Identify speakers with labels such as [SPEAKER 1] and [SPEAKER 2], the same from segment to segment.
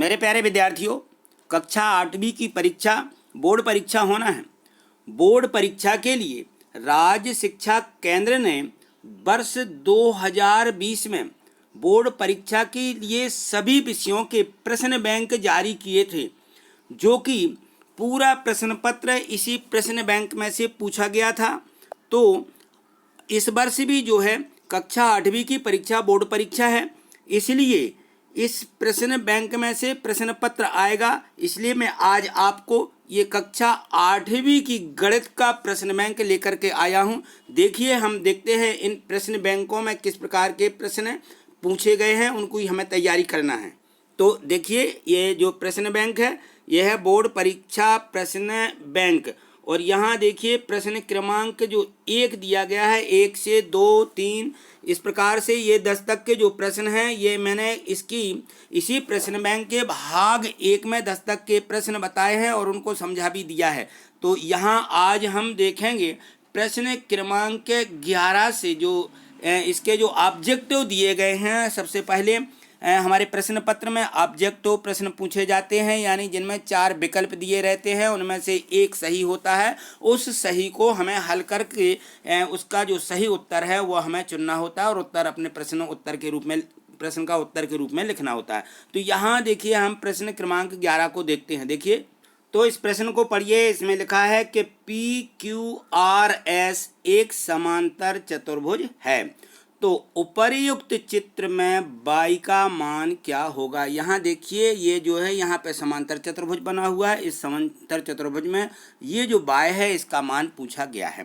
[SPEAKER 1] मेरे प्यारे विद्यार्थियों, कक्षा 8वीं की परीक्षा बोर्ड परीक्षा होना है। बोर्ड परीक्षा के लिए राज्य शिक्षा केंद्र ने वर्ष 2020 में बोर्ड परीक्षा के लिए सभी विषयों के प्रश्न बैंक जारी किए थे, जो कि पूरा प्रश्न पत्र इसी प्रश्न बैंक में से पूछा गया था। तो इस वर्ष भी जो है कक्षा 8वीं की परीक्षा बोर्ड परीक्षा है, इसलिए इस प्रश्न बैंक में से प्रश्न पत्र आएगा। इसलिए मैं आज आपको ये कक्षा 8वीं की गणित का प्रश्न बैंक लेकर के आया हूँ। देखिए, हम देखते हैं इन प्रश्न बैंकों में किस प्रकार के प्रश्न पूछे गए हैं, उनको ही हमें तैयारी करना है। तो देखिए, ये जो प्रश्न बैंक है यह है बोर्ड परीक्षा प्रश्न बैंक। और यहाँ देखिए प्रश्न क्रमांक जो 1 दिया गया है, 1 से 2, 3 इस प्रकार से ये 10 तक के जो प्रश्न हैं ये मैंने इसी प्रश्न बैंक के भाग 1 में 10 तक के प्रश्न बताए हैं और उनको समझा भी दिया है। तो यहाँ आज हम देखेंगे प्रश्न क्रमांक 11 से जो इसके जो ऑब्जेक्टिव दिए गए हैं। सबसे पहले हमारे प्रश्न पत्र में ऑब्जेक्टिव प्रश्न पूछे जाते हैं, यानी जिनमें 4 विकल्प दिए रहते हैं, उनमें से एक सही होता है। उस सही को हमें हल करके उसका जो सही उत्तर है वो हमें चुनना होता है और उत्तर अपने प्रश्न का उत्तर के रूप में लिखना होता है। तो यहाँ देखिए हम प्रश्न क्रमांक 11 को देखते हैं। देखिए, तो इस प्रश्न को पढ़िए। इसमें लिखा है कि PQRS एक समांतर चतुर्भुज है, तो उपर्युक्त चित्र में y का मान क्या होगा। यहाँ देखिए, ये जो है यहाँ पे समांतर चतुर्भुज बना हुआ है। इस समांतर चतुर्भुज में ये जो y है इसका मान पूछा गया है।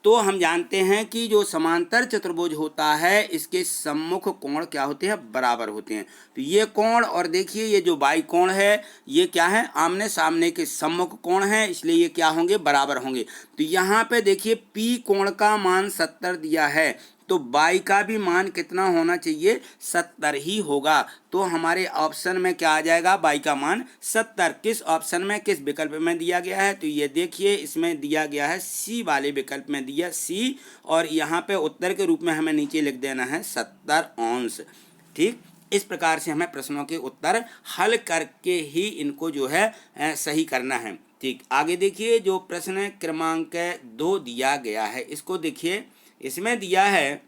[SPEAKER 1] तो हम जानते हैं कि जो समांतर चतुर्भुज होता है इसके सम्मुख कोण क्या होते हैं, बराबर होते हैं। तो ये कोण, और देखिए ये जो y कोण है ये क्या है, आमने सामने के सम्मुख कोण है, इसलिए ये क्या होंगे, बराबर होंगे। तो यहाँ पे देखिए P कोण का मान 70 दिया है, तो y का भी मान कितना होना चाहिए, 70 ही होगा। तो हमारे ऑप्शन में क्या आ जाएगा, y का मान 70। किस ऑप्शन में, किस विकल्प में दिया गया है, तो ये देखिए इसमें दिया गया है C वाले विकल्प में दिया C, और यहाँ पे उत्तर के रूप में हमें नीचे लिख देना है 70 अंश। ठीक, इस प्रकार से हमें प्रश्नों के उत्तर हल करके ही इनको जो है सही करना है। ठीक, आगे देखिए जो प्रश्न क्रमांक 2 दिया गया है, इसको देखिए। इसमें दिया है,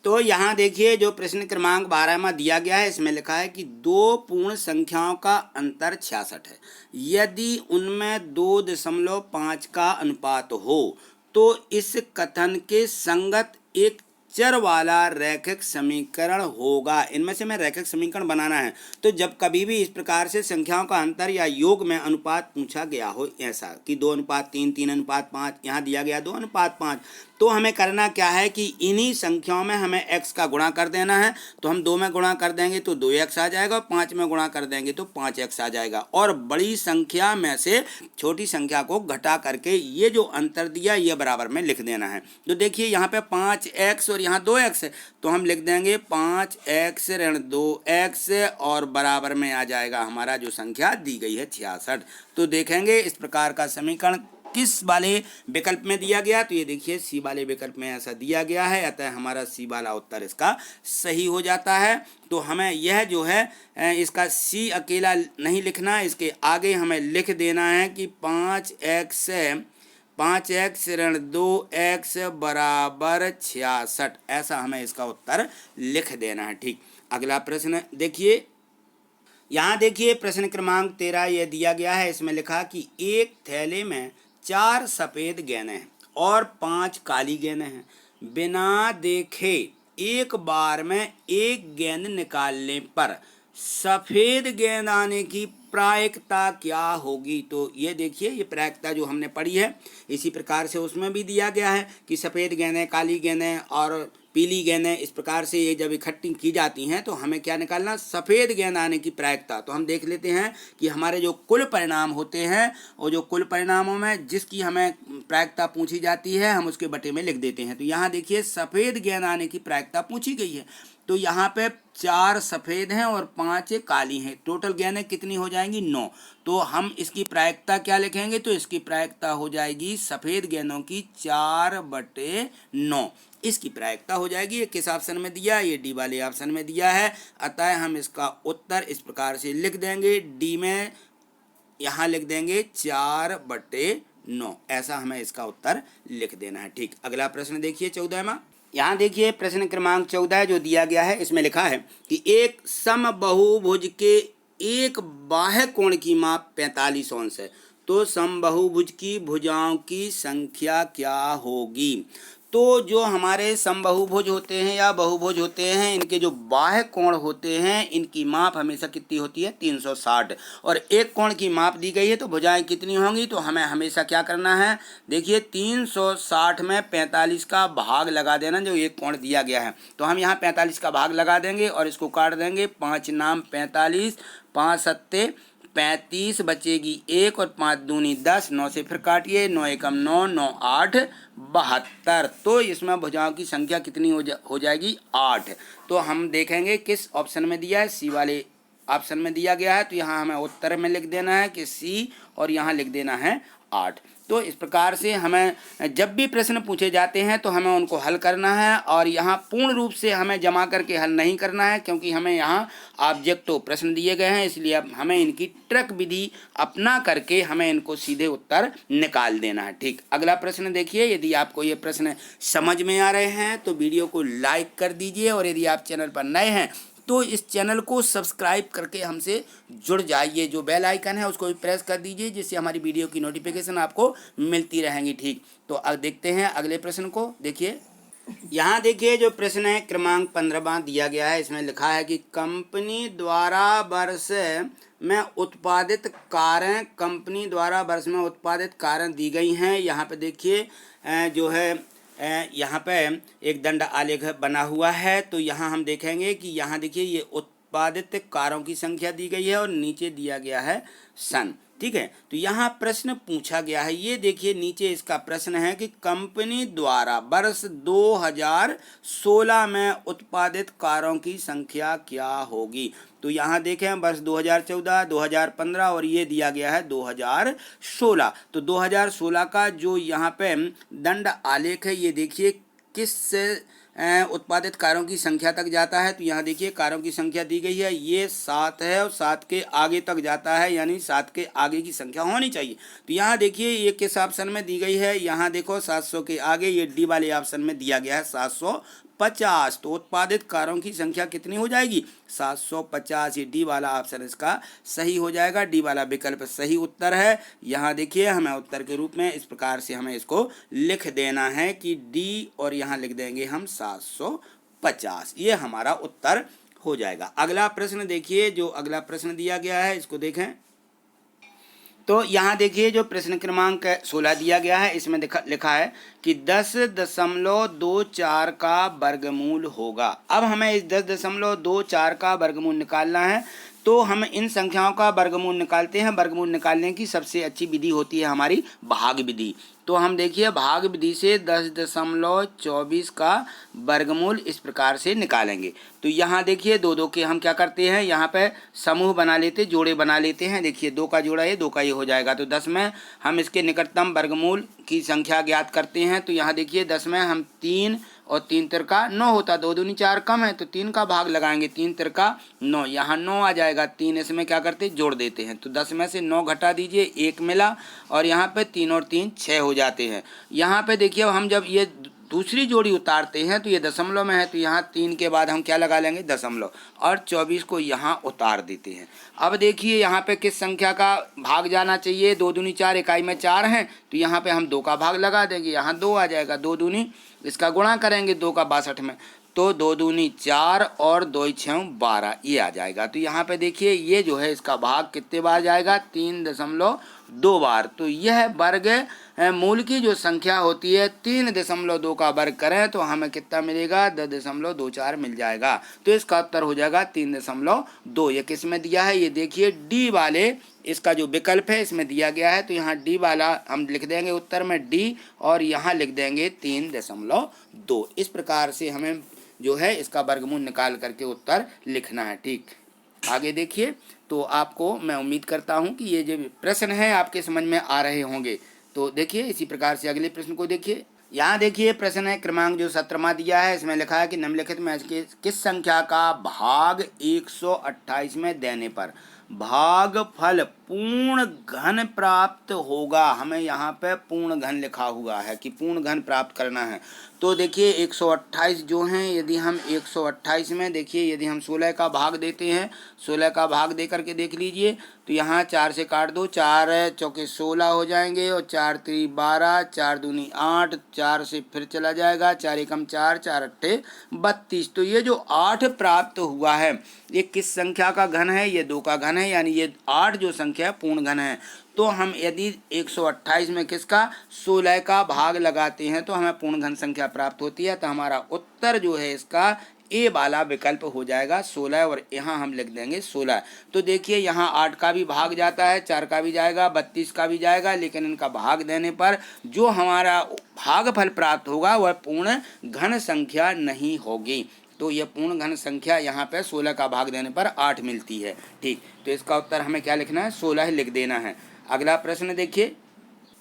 [SPEAKER 1] तो यहाँ देखिए जो प्रश्न क्रमांक 12 में दिया गया है, इसमें लिखा है कि 2 पूर्ण संख्याओं का अंतर 66 है। यदि उनमें 2.5 का अनुपात हो तो इस कथन के संगत एक चर वाला रैखिक समीकरण होगा। इनमें से हमें रैखिक समीकरण बनाना है। तो जब कभी भी इस प्रकार से संख्याओं का अंतर या योग में अनुपात पूछा गया हो, ऐसा कि 2:3, 3:5, यहाँ दिया गया 2:5, तो हमें करना क्या है कि इन्हीं संख्याओं में हमें x का गुणा कर देना है। तो हम 2 में गुणा कर देंगे तो 2x आ जाएगा, और 5 में गुणा कर देंगे तो 5x आ जाएगा। और बड़ी संख्या में से छोटी संख्या को घटा करके ये जो अंतर दिया ये बराबर में लिख देना है। तो देखिए यहाँ पे 5x और यहाँ 2x है, तो हम लिख देंगे 5x ऋण 2x, और बराबर में आ जाएगा हमारा जो संख्या दी गई है 66। तो देखेंगे इस प्रकार का समीकरण किस वाले विकल्प में दिया गया, तो ये देखिए C वाले विकल्प में ऐसा दिया गया है, अतः हमारा C वाला उत्तर इसका सही हो जाता है। तो हमें यह जो है इसका C अकेला नहीं लिखना, इसके आगे हमें लिख देना है कि 5x ऋण 2x बराबर 66, ऐसा हमें इसका उत्तर लिख देना है। ठीक, अगला प्रश्न देखिए। यहाँ देखिए प्रश्न क्रमांक 13 ये दिया गया है। इसमें लिखा कि एक थैले में 4 सफ़ेद गेंदें हैं और 5 काली गेंदें हैं। बिना देखे एक बार में एक गेंद निकालने पर सफ़ेद गेंद आने की प्रायिकता क्या होगी। तो ये देखिए, ये प्रायिकता जो हमने पढ़ी है इसी प्रकार से उसमें भी दिया गया है कि सफ़ेद गेंदें, काली गेंदें और पीली गेंदें, इस प्रकार से ये जब इकट्ठी की जाती हैं तो हमें क्या निकालना, सफ़ेद गेंद आने की प्रायिकता। तो हम देख लेते हैं कि हमारे जो कुल परिणाम होते हैं और जो कुल परिणामों में जिसकी हमें प्रायिकता पूछी जाती है हम उसके बटे में लिख देते हैं। तो यहाँ देखिए सफ़ेद गेंद आने की प्रायिकता पूछी गई है। तो यहाँ पे 4 सफ़ेद हैं और 5 काली हैं। टोटल गेंदें कितनी हो जाएंगी? 9। तो हम इसकी प्रायिकता क्या लिखेंगे? तो इसकी प्रायिकता हो जाएगी सफ़ेद गेंदों की 4/9 इसकी प्रायिकता हो जाएगी। ये किस ऑप्शन में दिया है? ये डी वाले ऑप्शन में दिया है। अतः हम इसका उत्तर इस प्रकार से लिख देंगे, डी में यहाँ लिख देंगे 4/9। ऐसा हमें इसका उत्तर लिख देना है। ठीक, अगला प्रश्न देखिए 14वां। यहाँ देखिए प्रश्न क्रमांक 14 जो दिया गया है, इसमें लिखा है कि एक समबाहुभुज के एक बाह्य कोण की माप 45 अंश है, तो समबाहुभुज की भुजाओं की संख्या क्या होगी? तो जो हमारे समबाहुभुज होते हैं या बहुभुज होते हैं, इनके जो बाह्य कोण होते हैं, इनकी माप हमेशा कितनी होती है? 360। और एक कोण की माप दी गई है, तो भुजाएं कितनी होंगी? तो हमें हमेशा क्या करना है? देखिए 360 में 45 का भाग लगा देना, जो एक कोण दिया गया है। तो हम यहाँ 45 का भाग लगा देंगे और इसको काट देंगे। 5 नाम 45, 5 सत्ते 35, बचेगी 1 और 5 दूनी 10, 9 से फिर काटिए, 9 एकम 9, 9 8 72। तो इसमें भुजाओं की संख्या कितनी हो जाएगी? 8। तो हम देखेंगे किस ऑप्शन में दिया है, सी वाले ऑप्शन में दिया गया है। तो यहाँ हमें उत्तर में लिख देना है कि सी, और यहाँ लिख देना है 8। तो इस प्रकार से हमें जब भी प्रश्न पूछे जाते हैं तो हमें उनको हल करना है, और यहाँ पूर्ण रूप से हमें जमा करके हल नहीं करना है, क्योंकि हमें यहाँ ऑब्जेक्टिव प्रश्न दिए गए हैं। इसलिए अब हमें इनकी ट्रक विधि अपना करके हमें इनको सीधे उत्तर निकाल देना है। ठीक, अगला प्रश्न देखिए। यदि आपको ये प्रश्न समझ में आ रहे हैं तो वीडियो को लाइक कर दीजिए, और यदि आप चैनल पर नए हैं तो इस चैनल को सब्सक्राइब करके हमसे जुड़ जाइए। जो बेल आइकन है उसको भी प्रेस कर दीजिए, जिससे हमारी वीडियो की नोटिफिकेशन आपको मिलती रहेंगी। ठीक, तो अब देखते हैं अगले प्रश्न को। देखिए यहाँ देखिए जो प्रश्न है क्रमांक 15वां दिया गया है, इसमें लिखा है कि कंपनी द्वारा वर्ष में उत्पादित कारें दी गई हैं। यहाँ पे देखिए जो है यहाँ पे एक दंड आलेख बना हुआ है। तो यहाँ हम देखेंगे कि यहाँ देखिए ये उत्पादित कारों की संख्या दी गई है और नीचे दिया गया है सन। ठीक है, तो यहाँ प्रश्न पूछा गया है, ये देखिए नीचे इसका प्रश्न है कि कंपनी द्वारा वर्ष 2016 में उत्पादित कारों की संख्या क्या होगी? तो यहाँ देखें वर्ष 2014, 2015 और ये दिया गया है 2016। तो 2016 का जो यहाँ पे दंड आलेख है, ये देखिए किस उत्पादित कारों की संख्या तक जाता है। तो यहाँ देखिए कारों की संख्या दी गई है, ये 7 है और 7 के आगे तक जाता है, यानी 7 के आगे की संख्या होनी चाहिए। तो यहाँ देखिए ये किस ऑप्शन में दी गई है? यहाँ देखो 700 के आगे ये डी वाले ऑप्शन में दिया गया है 750। तो उत्पादित कारों की संख्या कितनी हो जाएगी? 750। ये डी वाला ऑप्शन इसका सही हो जाएगा, डी वाला विकल्प सही उत्तर है। यहाँ देखिए हमें उत्तर के रूप में इस प्रकार से हमें इसको लिख देना है कि डी, और यहाँ लिख देंगे हम 750। ये हमारा उत्तर हो जाएगा। अगला प्रश्न देखिए, जो अगला प्रश्न दिया गया है इसको देखें। तो यहाँ देखिए जो प्रश्न क्रमांक 16 दिया गया है, इसमें लिखा है कि 10.24 का वर्गमूल होगा। अब हमें इस 10.24 का वर्गमूल निकालना है। तो हम इन संख्याओं का वर्गमूल निकालते हैं। वर्गमूल निकालने की सबसे अच्छी विधि होती है हमारी भाग विधि। तो हम देखिए भाग विधि से 10.24 का वर्गमूल इस प्रकार से निकालेंगे। तो यहाँ देखिए 2 के हम क्या करते हैं, यहाँ पे समूह बना लेते, जोड़े बना लेते हैं। देखिए 2 का जोड़ा ये, 2 का ये हो जाएगा। तो 10 में हम इसके निकटतम वर्गमूल की संख्या ज्ञात करते हैं। तो यहाँ देखिए 10 में हम 3 और 3 तिरका 9 होता, 2 दूनी 4 कम है, तो 3 का भाग लगाएंगे, 3 तिरका 9, यहाँ 9 आ जाएगा। 3 इसमें क्या करते जोड़ देते हैं। तो 10 में से 9 घटा दीजिए, 1 मिला, और यहाँ पे 3 और 3 6 हो जाते हैं। यहाँ पे देखिए हम जब ये दूसरी जोड़ी उतारते हैं तो ये दशमलव में है, तो यहाँ 3 के बाद हम क्या लगा लेंगे? दशमलव, और 24 को यहाँ उतार देते हैं। अब देखिए यहाँ पे किस संख्या का भाग जाना चाहिए? 2 दूनी 4, इकाई में 4 हैं, तो यहाँ पे हम 2 का भाग लगा देंगे, यहाँ 2 आ जाएगा। 2 दूनी इसका गुणा करेंगे 2 का 62 में, तो 2 दूनी 4 और 2 6 12, ये आ जाएगा। तो यहाँ पे देखिए ये जो है इसका भाग कितने बार जाएगा? 3.2 बार। तो यह वर्ग मूल की जो संख्या होती है 3.2 का वर्ग करें तो हमें कितना मिलेगा? 10.24 मिल जाएगा। तो इसका उत्तर हो जाएगा 3.2। ये किस में दिया है? ये देखिए डी वाले इसका जो विकल्प है इसमें दिया गया है। तो यहाँ डी वाला हम लिख देंगे उत्तर में डी, और यहाँ लिख देंगे 3.2। इस प्रकार से हमें जो है इसका वर्गमूल निकाल करके उत्तर लिखना है। ठीक, आगे देखिए। तो आपको मैं उम्मीद करता हूँ कि ये जो प्रश्न है आपके समझ में आ रहे होंगे। तो देखिए इसी प्रकार से अगले प्रश्न को देखिए। यहाँ देखिए प्रश्न है क्रमांक जो 17वां दिया है, इसमें लिखा है कि निम्नलिखित में किस संख्या का भाग 128 में देने पर भागफल पूर्ण घन प्राप्त होगा। हमें यहाँ पे पूर्ण घन लिखा हुआ है कि पूर्ण घन प्राप्त करना है। तो देखिए 128 जो हैं, यदि हम 128 में देखिए यदि हम 16 का भाग देते हैं, 16 का भाग दे करके देख लीजिए, तो यहाँ 4 से काट दो, 4 चौके 16 हो जाएंगे और 4 3 12, 4 दूनी 8, 4 से फिर चला जाएगा, 4 एकम 4, 4 अट्ठे 32। तो ये जो 8 प्राप्त हुआ है ये किस संख्या का घन है? ये 2 का घन है, यानी ये 8 जो संख्या पूर्ण घन है। तो हम यदि 128 में किसका 16 का भाग लगाते हैं तो हमें पूर्ण घन संख्या प्राप्त होती है। तो हमारा उत्तर जो है इसका ए वाला विकल्प हो जाएगा 16, और यहाँ हम लिख देंगे 16। तो देखिए यहाँ 8 का भी भाग जाता है, 4 का भी जाएगा, 32 का भी जाएगा, लेकिन इनका भाग देने पर जो हमारा भागफल प्राप्त होगा वह पूर्ण घन संख्या नहीं होगी। तो ये पूर्ण घन संख्या यहाँ पे 16 का भाग देने पर 8 मिलती है। ठीक, तो इसका उत्तर हमें क्या लिखना है? 16 लिख देना है। अगला प्रश्न देखिए।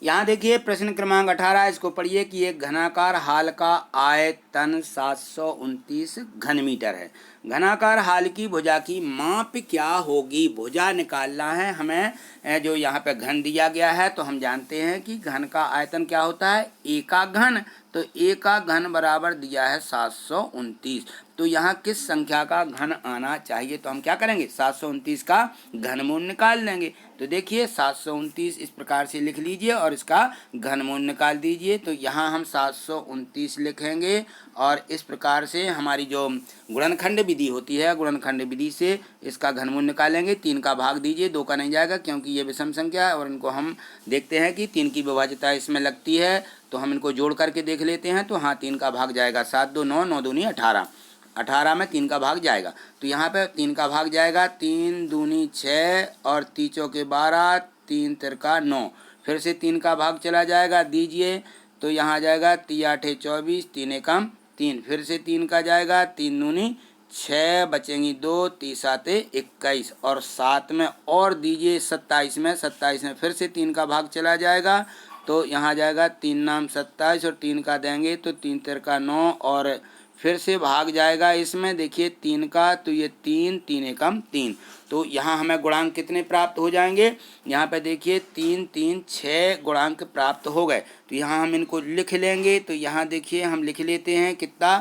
[SPEAKER 1] यहाँ देखिए प्रश्न क्रमांक 18, इसको पढ़िए कि एक घनाकार हाल का आयतन 729 घन मीटर है। घनाकार हाल की भुजा की माप क्या होगी? भुजा निकालना है हमें। जो यहाँ पे घन दिया गया है तो हम जानते हैं कि घन का आयतन क्या होता है? ए का घन। तो ए का घन बराबर दिया है 729। तो यहाँ किस संख्या का घन आना चाहिए? तो हम क्या करेंगे? 729 का घनमूल निकाल लेंगे। तो देखिए 729 इस प्रकार से लिख लीजिए और इसका घनमूल निकाल दीजिए। तो यहाँ हम 729 लिखेंगे और इस प्रकार से हमारी जो गुणनखंड विधि होती है, गुणनखंड विधि से इसका घनमूल निकालेंगे। 3 का भाग दीजिए, 2 का नहीं जाएगा क्योंकि ये विषम संख्या है और इनको हम देखते हैं कि 3 की विभाज्यता इसमें लगती है। तो हम इनको जोड़ करके देख लेते हैं। तो हाँ 3 का भाग जाएगा, 7 2 9, 9 दूनी 18, 18 में 3 का भाग जाएगा। तो यहाँ पे 3 का भाग जाएगा, 3 दूनी 6 और 3 चौके 12, 3 तिरका 9, फिर से 3 का भाग चला जाएगा, दीजिए। तो यहाँ जाएगा 3 8 24, 3 एकम 3, फिर से 3 का जाएगा, 3 दूनी 6, बचेंगी 2, 3 7 21 और 7 में और दीजिए 27 में, 27 में फिर से 3 का भाग चला जाएगा। तो यहाँ जाएगा 3 नाम 27 और 3 का देंगे तो 3 तिरका 9 और फिर से भाग जाएगा इसमें, देखिए 3 का, तो ये 3 3 एकम 3। तो यहाँ हमें गुणांक कितने प्राप्त हो जाएंगे? यहाँ पे देखिए 3 3 6 गुणांक प्राप्त हो गए। तो यहाँ हम इनको लिख लेंगे। तो यहाँ देखिए हम लिख लेते हैं कितना?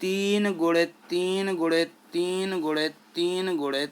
[SPEAKER 1] 3 गुणे 3 गुणे 3 गुणे 3 गुणे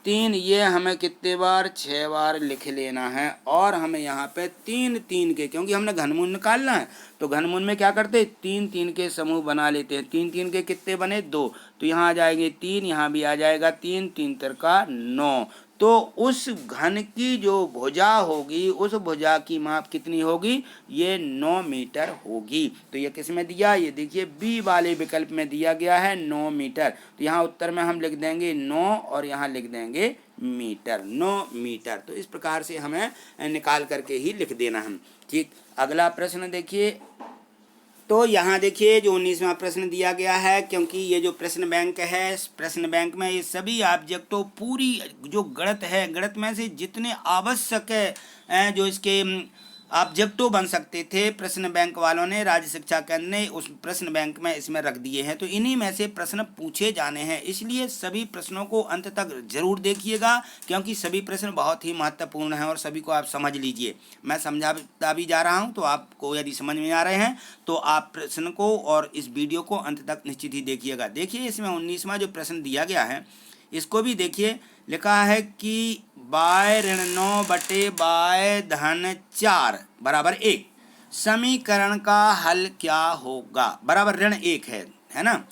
[SPEAKER 1] 3, ये हमें कितने बार? 6 बार लिख लेना है। और हमें यहाँ पे 3 3 के, क्योंकि हमने घनमूल निकालना है तो घनमूल में क्या करते हैं? 3 3 के समूह बना लेते हैं। 3 3 के कितने बने? 2। तो यहाँ आ जाएंगे 3, यहाँ भी आ जाएगा 3, 3 तिरका 9। तो उस घन की जो भुजा होगी, उस भुजा की माप कितनी होगी? ये 9 मीटर होगी। तो ये किस में दिया? ये देखिए बी वाले विकल्प में दिया गया है 9 मीटर। तो यहाँ उत्तर में हम लिख देंगे 9 और यहाँ लिख देंगे मीटर, 9 मीटर। तो इस प्रकार से हमें निकाल करके ही लिख देना है। ठीक, अगला प्रश्न देखिए। तो यहाँ देखिए जो 19वां प्रश्न दिया गया है, क्योंकि ये जो प्रश्न बैंक है, प्रश्न बैंक में ये सभी ऑब्जेक्टों पूरी जो गणित है, गणित में से जितने आवश्यक है जो इसके ऑब्जेक्टों बन सकते थे, प्रश्न बैंक वालों ने, राज्य शिक्षा केंद्र ने उस प्रश्न बैंक में इसमें रख दिए हैं। तो इन्हीं में से प्रश्न पूछे जाने हैं, इसलिए सभी प्रश्नों को अंत तक जरूर देखिएगा, क्योंकि सभी प्रश्न बहुत ही महत्वपूर्ण हैं और सभी को आप समझ लीजिए। मैं समझाता भी जा रहा हूं, तो आपको यदि समझ में आ रहे हैं तो आप प्रश्न को और इस वीडियो को अंत तक निश्चित ही देखिएगा। देखिए इसमें 19वां जो प्रश्न दिया गया है इसको भी देखिए। लिखा है कि बाय ऋण 9 बटे बाय धन 4 बराबर 1 समीकरण का हल क्या होगा? बराबर ऋण 1 है ना।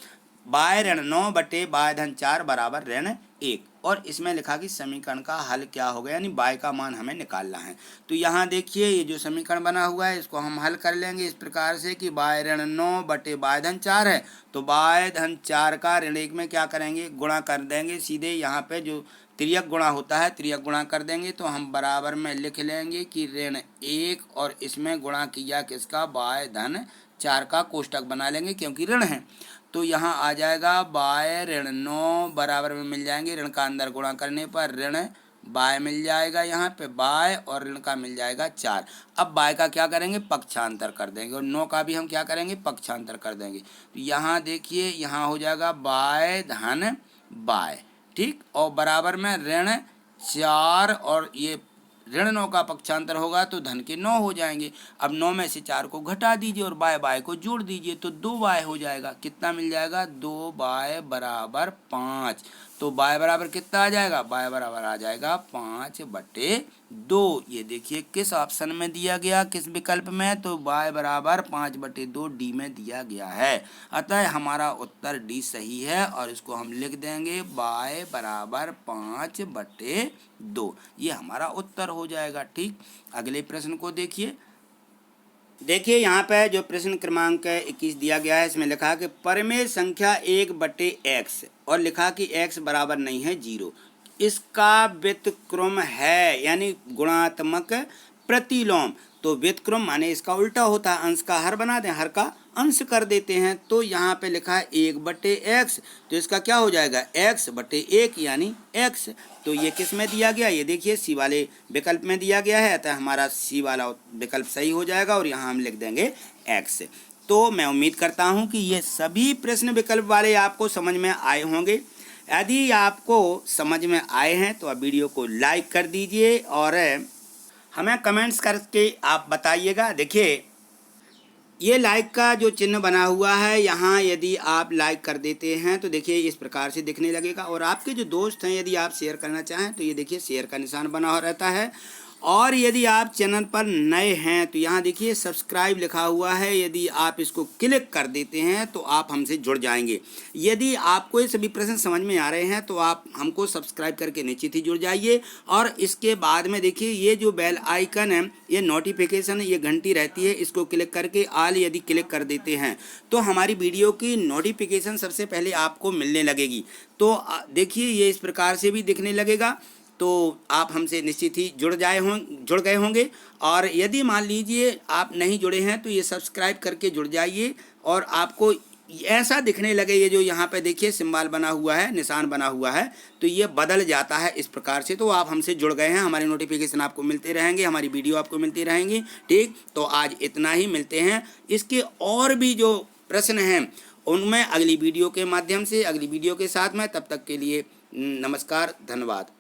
[SPEAKER 1] बाय ऋण 9 बटे बाय धन 4 बराबर ऋण 1, और इसमें लिखा कि समीकरण का हल क्या होगा, यानी बाय का मान हमें निकालना है। तो यहाँ देखिए ये जो समीकरण बना हुआ है इसको हम हल कर लेंगे इस प्रकार से कि बाय ऋण 9 बटे बाय धन 4 है, तो बाय धन 4 का ऋण 1 में क्या करेंगे? गुणा कर देंगे सीधे। यहाँ पे जो तिर्यक गुणा होता है, तिर्यक गुणा कर देंगे। तो हम बराबर में लिख लेंगे कि ऋण 1 और इसमें गुणा किया किसका? बाय धन 4 का कोष्टक बना लेंगे क्योंकि ऋण है। तो यहाँ आ जाएगा बाय ऋण 9 बराबर में मिल जाएंगे, ऋण का अंदर गुणा करने पर ऋण बाय मिल जाएगा, यहाँ पे बाय और ऋण का मिल जाएगा 4। अब बाय का क्या करेंगे, पक्षांतर कर देंगे और 9 का भी हम क्या करेंगे, पक्षांतर कर देंगे। तो यहाँ देखिए यहाँ हो जाएगा बाय धन बाय, ठीक, और बराबर में ऋण 4 और ये ऋण 9 का पक्षांतर होगा तो धन के 9 हो जाएंगे। अब 9 में से 4 को घटा दीजिए और बाय बाय को जोड़ दीजिए तो 2 बाय हो जाएगा। कितना मिल जाएगा, 2 बाय बराबर 5। तो बाय बराबर कितना आ जाएगा, बाय बराबर आ जाएगा 5/2। ये देखिए किस ऑप्शन में दिया गया, किस विकल्प में, तो बाय बराबर 5/2 डी में दिया गया है। अतः हमारा उत्तर डी सही है और इसको हम लिख देंगे बाय बराबर 5/2। ये हमारा उत्तर हो जाएगा, ठीक। अगले प्रश्न को देखिए। देखिए यहाँ पे जो प्रश्न क्रमांक 21 दिया गया है, इसमें लिखा कि परिमेय संख्या 1/x और लिखा कि x बराबर नहीं है 0, इसका व्युत्क्रम है, यानी गुणात्मक प्रतिलोम। तो व्युत्क्रम माने इसका उल्टा होता है, अंश का हर बना दें, हर का अंश कर देते हैं। तो यहाँ पे लिखा है 1/x, तो इसका क्या हो जाएगा, x/1 यानी x। तो ये किस में दिया गया, ये देखिए सी वाले विकल्प में दिया गया है, अतः हमारा सी वाला विकल्प सही हो जाएगा और यहाँ हम लिख देंगे x। तो मैं उम्मीद करता हूँ कि ये सभी प्रश्न विकल्प वाले आपको समझ में आए होंगे। यदि आपको समझ में आए हैं तो आप वीडियो को लाइक कर दीजिए और हमें कमेंट्स करके आप बताइएगा। देखिए ये लाइक का जो चिन्ह बना हुआ है, यहाँ यदि आप लाइक कर देते हैं तो देखिए इस प्रकार से दिखने लगेगा और आपके जो दोस्त हैं यदि आप शेयर करना चाहें तो ये देखिए शेयर का निशान बना हुआ रहता है। और यदि आप चैनल पर नए हैं तो यहाँ देखिए सब्सक्राइब लिखा हुआ है, यदि आप इसको क्लिक कर देते हैं तो आप हमसे जुड़ जाएंगे। यदि आपको ये सभी प्रश्न समझ में आ रहे हैं तो आप हमको सब्सक्राइब करके निश्चित ही जुड़ जाइए। और इसके बाद में देखिए ये जो बेल आइकन है, ये नोटिफिकेशन, ये घंटी रहती है, इसको क्लिक करके ऑल यदि क्लिक कर देते हैं तो हमारी वीडियो की नोटिफिकेशन सबसे पहले आपको मिलने लगेगी। तो देखिए ये इस प्रकार से भी दिखने लगेगा, तो आप हमसे निश्चित ही जुड़ गए होंगे। और यदि मान लीजिए आप नहीं जुड़े हैं तो ये सब्सक्राइब करके जुड़ जाइए और आपको ऐसा दिखने लगे, ये जो यहाँ पे देखिए सिंबल बना हुआ है, निशान बना हुआ है, तो ये बदल जाता है इस प्रकार से। तो आप हमसे जुड़ गए हैं, हमारे नोटिफिकेशन आपको मिलते रहेंगे, हमारी वीडियो आपको मिलती रहेंगी, ठीक। तो आज इतना ही, मिलते हैं। इसके और भी जो प्रश्न हैं उनमें अगली वीडियो के माध्यम से, अगली वीडियो के साथ में। तब तक के लिए नमस्कार, धन्यवाद।